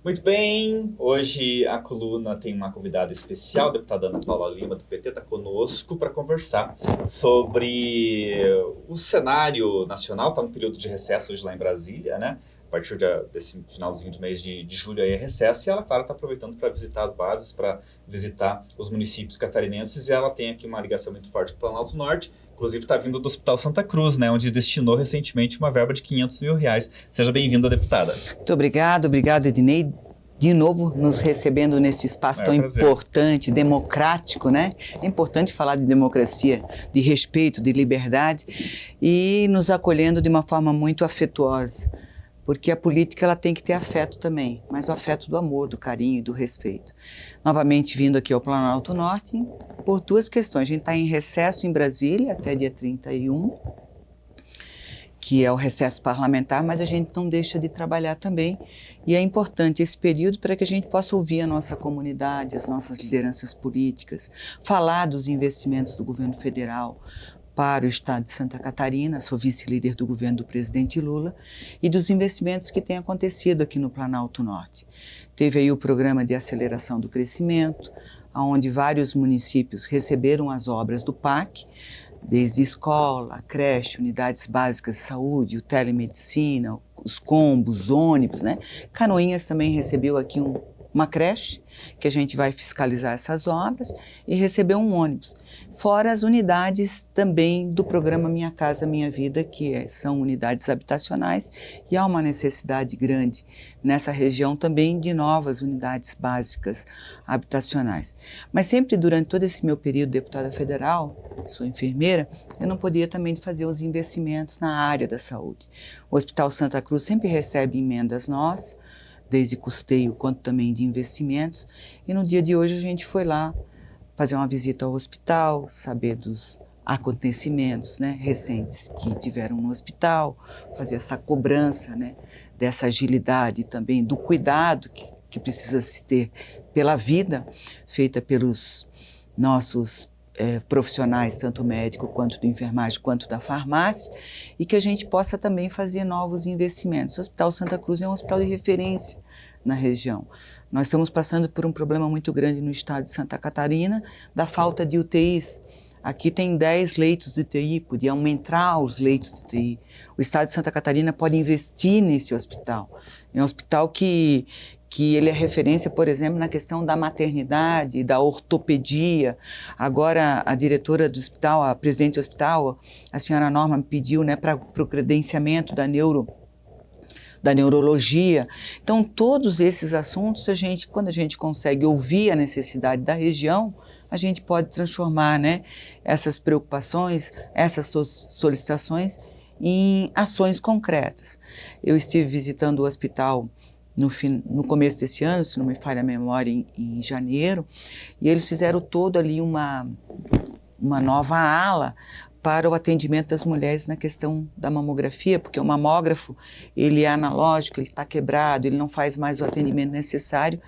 Muito bem, hoje a coluna tem uma convidada especial, a deputada Ana Paula Lima, do PT, está conosco para conversar sobre o cenário nacional. Está no período de recesso hoje lá em Brasília, né? A partir desse finalzinho do mês de julho aí é recesso, e ela, claro, está aproveitando para visitar as bases, para visitar os municípios catarinenses, e ela tem aqui uma ligação muito forte com o Planalto Norte. Inclusive está vindo do Hospital Santa Cruz, né, onde destinou recentemente uma verba de R$ 500 mil. Seja bem-vinda, deputada. Muito obrigado, Ednei. De novo, nos recebendo nesse espaço tão importante, democrático, né? É importante falar de democracia, de respeito, de liberdade, e nos acolhendo de uma forma muito afetuosa, porque a política ela tem que ter afeto também, mas o afeto do amor, do carinho e do respeito. Novamente vindo aqui ao Planalto Norte por duas questões. A gente está em recesso em Brasília até dia 31, que é o recesso parlamentar, mas a gente não deixa de trabalhar também, e é importante esse período para que a gente possa ouvir a nossa comunidade, as nossas lideranças políticas, falar dos investimentos do governo federal para o estado de Santa Catarina, sou vice-líder do governo do presidente Lula, e dos investimentos que têm acontecido aqui no Planalto Norte. Teve aí o programa de aceleração do crescimento, onde vários municípios receberam as obras do PAC, desde escola, creche, unidades básicas de saúde, o telemedicina, os combos, ônibus, né? Canoinhas também recebeu aqui uma creche, que a gente vai fiscalizar essas obras, e recebeu um ônibus. Fora as unidades também do programa Minha Casa Minha Vida, que são unidades habitacionais, e há uma necessidade grande nessa região também de novas unidades básicas habitacionais. Mas sempre durante todo esse meu período de deputada federal, sou enfermeira, eu não podia também fazer os investimentos na área da saúde. O Hospital Santa Cruz sempre recebe emendas nossas, desde custeio quanto também de investimentos, e no dia de hoje a gente foi lá fazer uma visita ao hospital, saber dos acontecimentos, né, recentes que tiveram no hospital, fazer essa cobrança, né, dessa agilidade também, do cuidado que precisa se ter pela vida feita pelos nossos profissionais, tanto médico quanto de enfermagem, quanto da farmácia, e que a gente possa também fazer novos investimentos. O Hospital Santa Cruz é um hospital de referência na região. Nós estamos passando por um problema muito grande no estado de Santa Catarina, da falta de UTIs. Aqui tem 10 leitos de UTI, podia aumentar os leitos de UTI. O estado de Santa Catarina pode investir nesse hospital. É um hospital que ele é referência, por exemplo, na questão da maternidade, da ortopedia. Agora, a diretora do hospital, a presidente do hospital, a senhora Norma, me pediu, né, para o credenciamento da neurologia. Então, todos esses assuntos, quando a gente consegue ouvir a necessidade da região, a gente pode transformar, né, essas preocupações, essas solicitações em ações concretas. Eu estive visitando o hospital no começo desse ano, se não me falha a memória, em janeiro, e eles fizeram todo ali uma nova ala para o atendimento das mulheres na questão da mamografia, porque o mamógrafo, ele é analógico, ele está quebrado, ele não faz mais o atendimento necessário,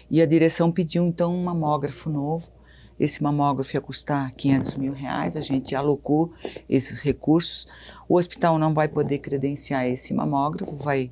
e a direção pediu então um mamógrafo novo. Esse mamógrafo ia custar R$500 mil, a gente alocou esses recursos. O hospital não vai poder credenciar esse mamógrafo, vai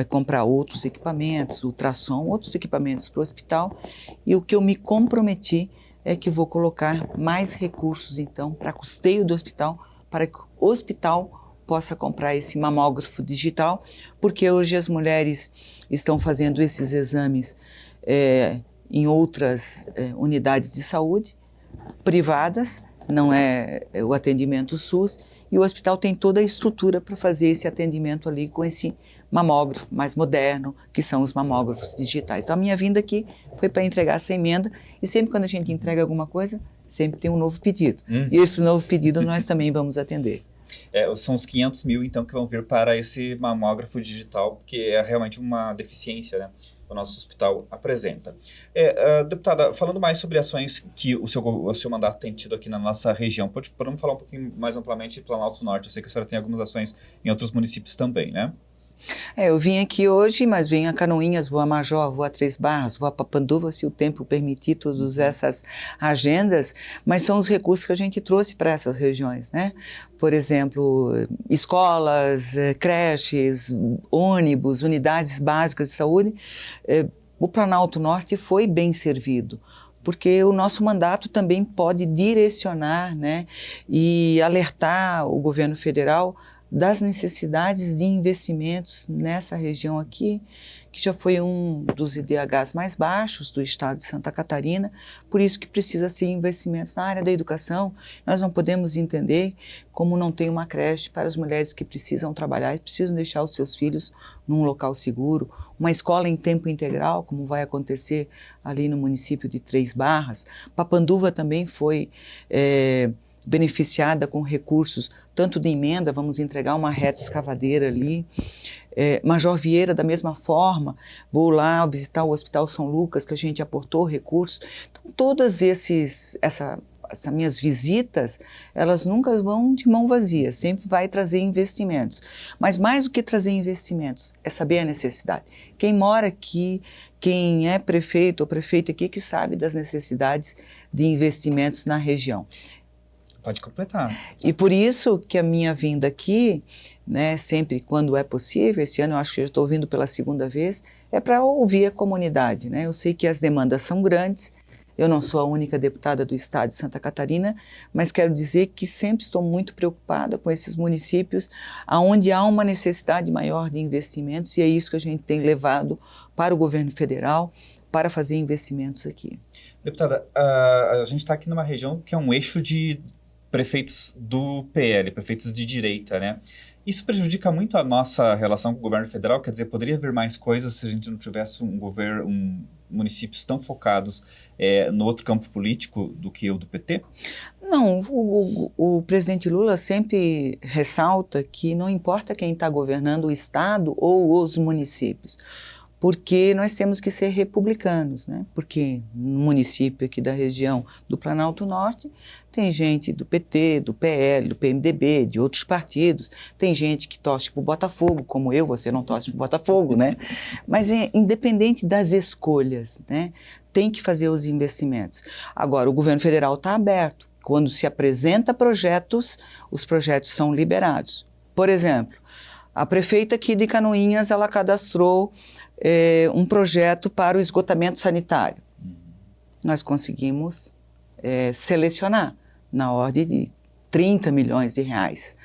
comprar outros equipamentos, ultrassom, outros equipamentos para o hospital, e o que eu me comprometi é que vou colocar mais recursos, então, para custeio do hospital, para que o hospital possa comprar esse mamógrafo digital, porque hoje as mulheres estão fazendo esses exames em outras unidades de saúde privadas, não é o atendimento SUS, e o hospital tem toda a estrutura para fazer esse atendimento ali com esse mamógrafo mais moderno, que são os mamógrafos digitais. Então, a minha vinda aqui foi para entregar essa emenda, e sempre quando a gente entrega alguma coisa, sempre tem um novo pedido. E esse novo pedido nós também vamos atender. São os R$500 mil, então, que vão vir para esse mamógrafo digital, porque é realmente uma deficiência, né, que o nosso hospital apresenta. Deputada, falando mais sobre ações que o seu mandato tem tido aqui na nossa região, podemos falar um pouquinho mais amplamente de Planalto Norte? Eu sei que a senhora tem algumas ações em outros municípios também, né? Eu vim aqui hoje, mas venho a Canoinhas, vou a Major, vou a Três Barras, vou a Papanduva, se o tempo permitir todas essas agendas, mas são os recursos que a gente trouxe para essas regiões, né? Por exemplo, escolas, creches, ônibus, unidades básicas de saúde. O Planalto Norte foi bem servido, porque o nosso mandato também pode direcionar, né, e alertar o governo federal das necessidades de investimentos nessa região aqui, que já foi um dos IDHs mais baixos do estado de Santa Catarina, por isso que precisa ser investimentos na área da educação. Nós não podemos entender como não tem uma creche para as mulheres que precisam trabalhar e precisam deixar os seus filhos num local seguro, uma escola em tempo integral, como vai acontecer ali no município de Três Barras. Papanduva também foi beneficiada com recursos, tanto de emenda, vamos entregar uma reta escavadeira ali. Major Vieira, da mesma forma, vou lá visitar o Hospital São Lucas, que a gente aportou recursos. Então, todas essas minhas visitas, elas nunca vão de mão vazia, sempre vai trazer investimentos. Mas mais do que trazer investimentos, é saber a necessidade. Quem mora aqui, quem é prefeito ou prefeita aqui, que sabe das necessidades de investimentos na região. Pode completar. E por isso que a minha vinda aqui, né, sempre quando é possível, esse ano eu acho que já estou vindo pela segunda vez, é para ouvir a comunidade, né? Eu sei que as demandas são grandes, eu não sou a única deputada do estado de Santa Catarina, mas quero dizer que sempre estou muito preocupada com esses municípios onde há uma necessidade maior de investimentos, e é isso que a gente tem levado para o governo federal, para fazer investimentos aqui. Deputada, a gente está aqui numa região que é um eixo de prefeitos do PL, prefeitos de direita, né? Isso prejudica muito a nossa relação com o governo federal? Quer dizer, poderia haver mais coisas se a gente não tivesse municípios tão focados no outro campo político do que o do PT? Não, o presidente Lula sempre ressalta que não importa quem está governando o estado ou os municípios, porque nós temos que ser republicanos, né? Porque no município aqui da região do Planalto Norte tem gente do PT, do PL, do PMDB, de outros partidos, tem gente que torce para o Botafogo, como eu, você não torce para o Botafogo, né? Mas independente das escolhas, né? Tem que fazer os investimentos. Agora, o governo federal está aberto. Quando se apresenta projetos, os projetos são liberados. Por exemplo, a prefeita aqui de Canoinhas, ela cadastrou um projeto para o esgotamento sanitário. Nós conseguimos selecionar na ordem de 30 milhões de reais.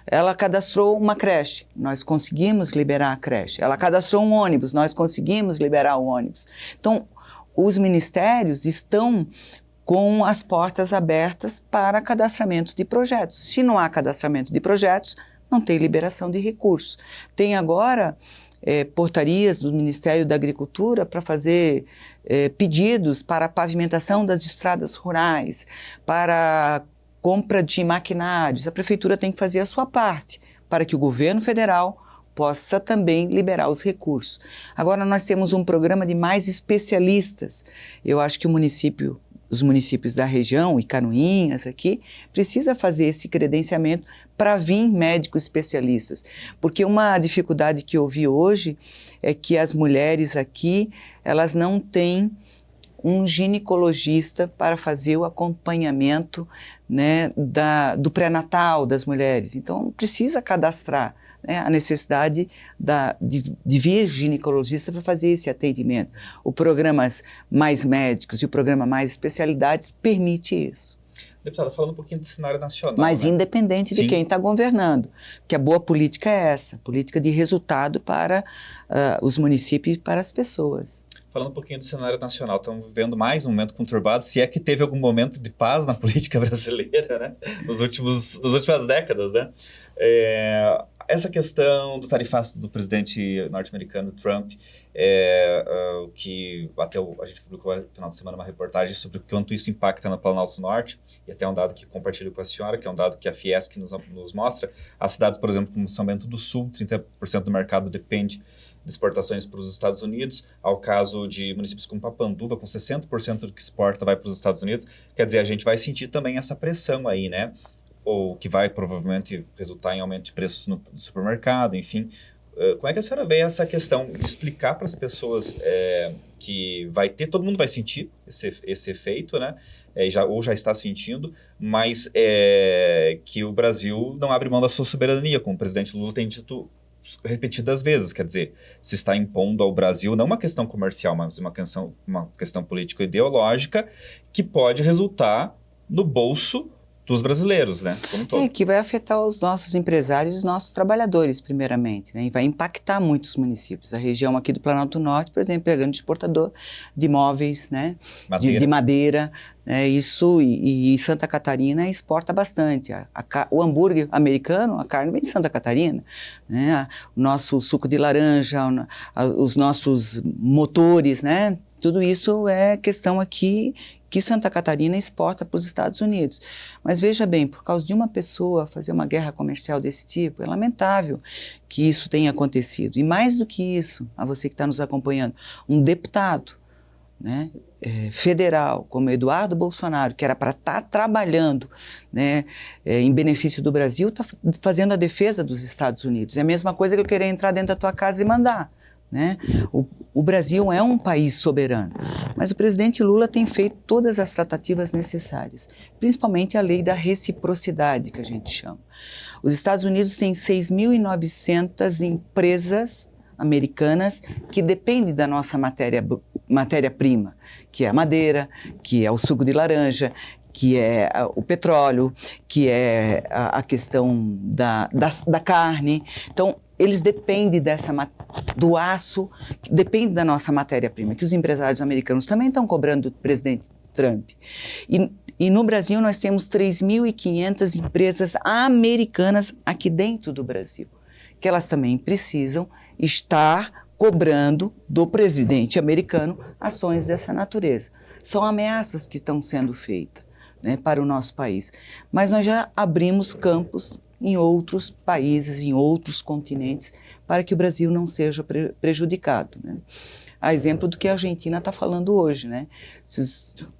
Ela cadastrou uma creche, nós conseguimos liberar a creche. Ela cadastrou um ônibus, nós conseguimos liberar o ônibus. Então, os ministérios estão com as portas abertas para cadastramento de projetos. Se não há cadastramento de projetos, não tem liberação de recursos. Tem agora portarias do Ministério da Agricultura para fazer pedidos para a pavimentação das estradas rurais, para compra de maquinários. A prefeitura tem que fazer a sua parte para que o governo federal possa também liberar os recursos. Agora nós temos um programa de mais especialistas. Eu acho que os municípios da região, e Canoinhas aqui, precisa fazer esse credenciamento para vir médicos especialistas. Porque uma dificuldade que eu vi hoje é que as mulheres aqui, elas não têm um ginecologista para fazer o acompanhamento, né, do pré-natal das mulheres. Então, precisa cadastrar, né, a necessidade de vir ginecologista para fazer esse atendimento. O programa Mais Médicos e o programa Mais Especialidades permite isso. Deputada, falando um pouquinho do cenário nacional. Mas né? independente de quem está governando, que a boa política é essa, política de resultado para os municípios e para as pessoas. Falando um pouquinho do cenário nacional, estamos vivendo mais um momento conturbado, se é que teve algum momento de paz na política brasileira, né? Nas últimas décadas, né? Essa questão do tarifaço do presidente norte-americano Trump, que até a gente publicou no final de semana uma reportagem sobre o quanto isso impacta no Planalto Norte, e até um dado que compartilho com a senhora, que é um dado que a Fiesc nos mostra. As cidades, por exemplo, como São Bento do Sul, 30% do mercado depende de exportações para os Estados Unidos, ao caso de municípios como Papanduva, com 60% do que exporta vai para os Estados Unidos. Quer dizer, a gente vai sentir também essa pressão aí, né? Ou que vai provavelmente resultar em aumento de preços no supermercado, enfim. como é que a senhora vê essa questão de explicar para as pessoas que todo mundo vai sentir esse efeito, né? Ou já está sentindo, mas que o Brasil não abre mão da sua soberania, como o presidente Lula tem dito repetidas vezes. Quer dizer, se está impondo ao Brasil não uma questão comercial, mas uma questão político-ideológica que pode resultar no bolso dos brasileiros, né? Como um todo. Que vai afetar os nossos empresários e os nossos trabalhadores, primeiramente, né? E vai impactar muitos municípios. A região aqui do Planalto Norte, por exemplo, é grande exportador de móveis, né? De madeira. Isso, e Santa Catarina exporta bastante. O hambúrguer americano, a carne vem de Santa Catarina, né? O nosso suco de laranja, os nossos motores, né? Tudo isso é questão aqui que Santa Catarina exporta para os Estados Unidos. Mas veja bem, por causa de uma pessoa fazer uma guerra comercial desse tipo, é lamentável que isso tenha acontecido. E mais do que isso, a você que está nos acompanhando, um deputado, né, federal, como Eduardo Bolsonaro, que era para estar trabalhando, né, em benefício do Brasil, está fazendo a defesa dos Estados Unidos. É a mesma coisa que eu querer entrar dentro da tua casa e mandar. Né? O Brasil é um país soberano, mas o presidente Lula tem feito todas as tratativas necessárias, principalmente a lei da reciprocidade, que a gente chama. Os Estados Unidos têm 6.900 empresas americanas que dependem da nossa matéria-prima, que é a madeira, que é o suco de laranja, que é o petróleo, que é a questão da carne. Então, eles dependem do aço, dependem da nossa matéria-prima, que os empresários americanos também estão cobrando do presidente Trump. E no Brasil nós temos 3.500 empresas americanas aqui dentro do Brasil, que elas também precisam estar cobrando do presidente americano ações dessa natureza. São ameaças que estão sendo feitas, né, para o nosso país. Mas nós já abrimos campos em outros países, em outros continentes, para que o Brasil não seja prejudicado, né? A exemplo do que a Argentina está falando hoje, né?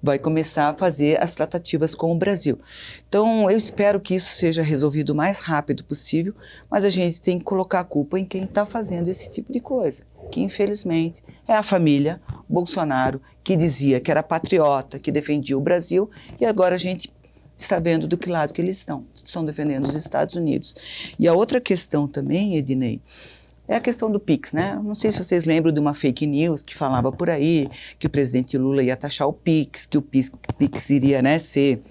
Vai começar a fazer as tratativas com o Brasil. Então, eu espero que isso seja resolvido o mais rápido possível, mas a gente tem que colocar a culpa em quem está fazendo esse tipo de coisa, que infelizmente é a família Bolsonaro, que dizia que era patriota, que defendia o Brasil, e agora a gente está vendo do que lado que eles estão defendendo os Estados Unidos. E a outra questão também, Ednei, é a questão do PIX, né? Não sei se vocês lembram de uma fake news que falava por aí que o presidente Lula ia taxar o PIX, que o PIX iria, né, ser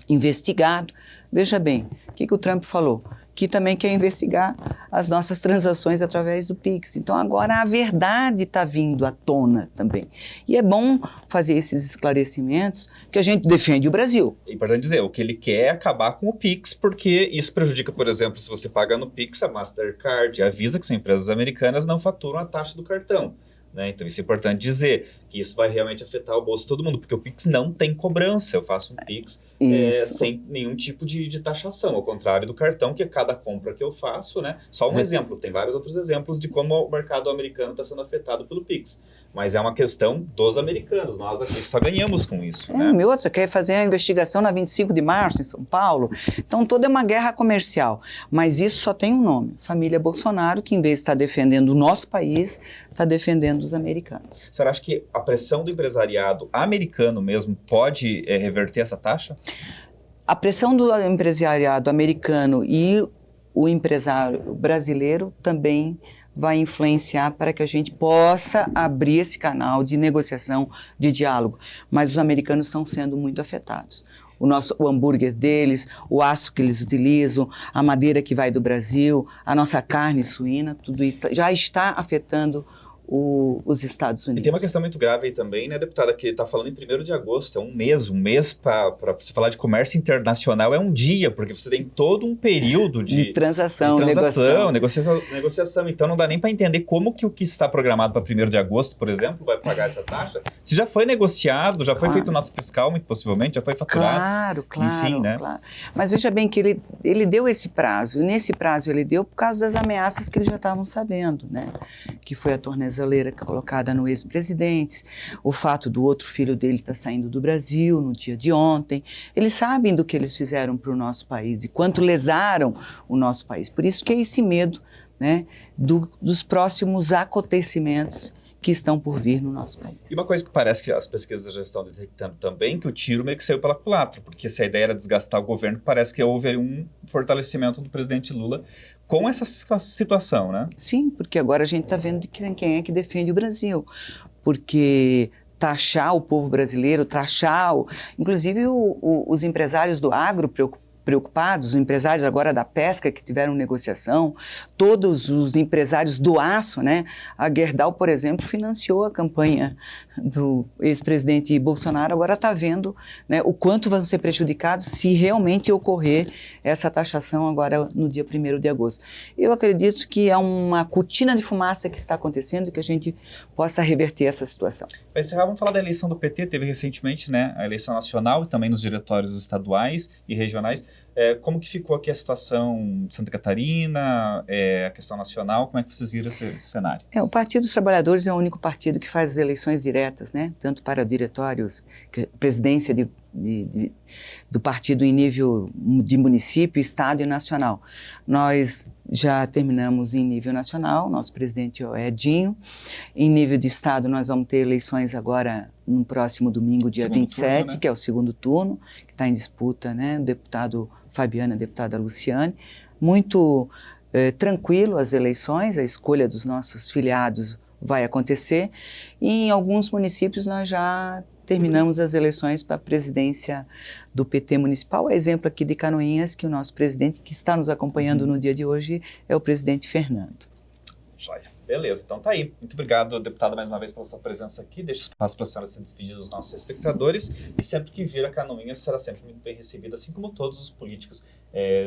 investigado. Veja bem, o que o Trump falou? Que também quer investigar as nossas transações através do PIX. Então, agora a verdade está vindo à tona também. E é bom fazer esses esclarecimentos, que a gente defende o Brasil. É importante dizer, o que ele quer é acabar com o PIX, porque isso prejudica, por exemplo, se você paga no PIX, a Mastercard e a Visa, que são empresas americanas, não faturam a taxa do cartão. Né? Então, isso é importante dizer, que isso vai realmente afetar o bolso de todo mundo, porque o PIX não tem cobrança. Eu faço um PIX sem nenhum tipo de taxação, ao contrário do cartão, que é cada compra que eu faço, né? Só um exemplo, tem vários outros exemplos de como o mercado americano está sendo afetado pelo PIX. Mas é uma questão dos americanos, nós aqui só ganhamos com isso. Né? Outra quer fazer a investigação na 25 de março, em São Paulo. Então, toda é uma guerra comercial. Mas isso só tem um nome, família Bolsonaro, que em vez de estar defendendo o nosso país, está defendendo os americanos. A senhora acha que a pressão do empresariado americano mesmo pode reverter essa taxa? A pressão do empresariado americano e o empresário brasileiro também vai influenciar para que a gente possa abrir esse canal de negociação, de diálogo. Mas os americanos estão sendo muito afetados. O hambúrguer deles, o aço que eles utilizam, a madeira que vai do Brasil, a nossa carne suína, tudo isso já está afetando os Estados Unidos. E tem uma questão muito grave aí também, né, deputada, que está falando em 1º de agosto, é um mês para você falar de comércio internacional é um dia, porque você tem todo um período de transação, negociação. Então não dá nem para entender como que o que está programado para 1º de agosto, por exemplo, vai pagar essa taxa. Se já foi negociado, já foi feito nota fiscal, muito possivelmente, já foi faturado. Claro, enfim, né? Claro. Mas veja bem que ele deu esse prazo, e nesse prazo ele deu por causa das ameaças que eles já estavam sabendo, né? Que foi a tornezeleira colocada no ex-presidente, o fato do outro filho dele estar saindo do Brasil no dia de ontem. Eles sabem do que eles fizeram para o nosso país e quanto lesaram o nosso país. Por isso que é esse medo né, dos próximos acontecimentos que estão por vir no nosso país. E uma coisa que parece que as pesquisas já estão detectando também, que o tiro meio que saiu pela culatra, porque se a ideia era desgastar o governo, parece que houve um fortalecimento do presidente Lula com essa situação, né? Sim, porque agora a gente está vendo quem é que defende o Brasil, porque taxar o povo brasileiro, inclusive os empresários do agro preocupados, os empresários agora da pesca que tiveram negociação, todos os empresários do aço, né? A Gerdau, por exemplo, financiou a campanha do ex-presidente Bolsonaro, agora está vendo, né, o quanto vão ser prejudicados se realmente ocorrer essa taxação agora no dia 1º de agosto. Eu acredito que é uma cortina de fumaça que está acontecendo e que a gente possa reverter essa situação. Para encerrar, vamos falar da eleição do PT, teve recentemente, né, a eleição nacional e também nos diretórios estaduais e regionais. Como que ficou aqui a situação de Santa Catarina, a questão nacional, como é que vocês viram esse cenário? O Partido dos Trabalhadores é o único partido que faz as eleições diretas, né? Tanto para diretórios, presidência do partido em nível de município, estado e nacional. Nós já terminamos em nível nacional, nosso presidente é o Edinho. Em nível de estado, nós vamos ter eleições agora no próximo domingo, dia 27, turno, né? Que é o segundo turno, que está em disputa, né? O deputado Fabiana, a deputada Luciane. Muito tranquilo as eleições, a escolha dos nossos filiados vai acontecer. E em alguns municípios nós já terminamos as eleições para a presidência do PT municipal. Exemplo aqui de Canoinhas, que o nosso presidente, que está nos acompanhando no dia de hoje, é o presidente Fernando. Joia. Beleza, então tá aí. Muito obrigado, deputada, mais uma vez pela sua presença aqui. Deixo espaço para a senhora se despedir dos nossos espectadores. E sempre que vir a Canoinhas, será sempre muito bem recebida, assim como todos os políticos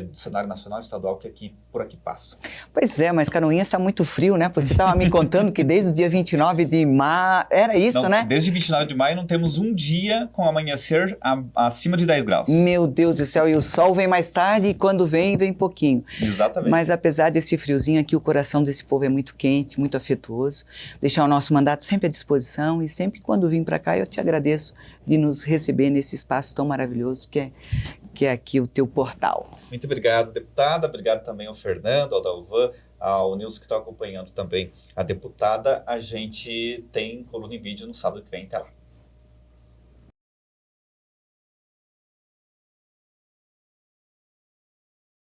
do cenário nacional e estadual que por aqui passam. Pois é, mas Canoinhas está muito frio, né? Você estava me contando que desde o dia 29 de maio... Era isso, não, né? Desde 29 de maio não temos um dia com amanhecer acima de 10 graus. Meu Deus do céu, e o sol vem mais tarde e quando vem pouquinho. Exatamente. Mas apesar desse friozinho aqui, o coração desse povo é muito quente, muito afetuoso. Deixar o nosso mandato sempre à disposição e sempre quando vim para cá eu te agradeço de nos receber nesse espaço tão maravilhoso que é aqui o teu portal. Muito obrigado, deputada. Obrigado também ao Fernando, ao Dalvan, ao Nilson que está acompanhando também a deputada. A gente tem coluna em vídeo no sábado que vem. Até lá.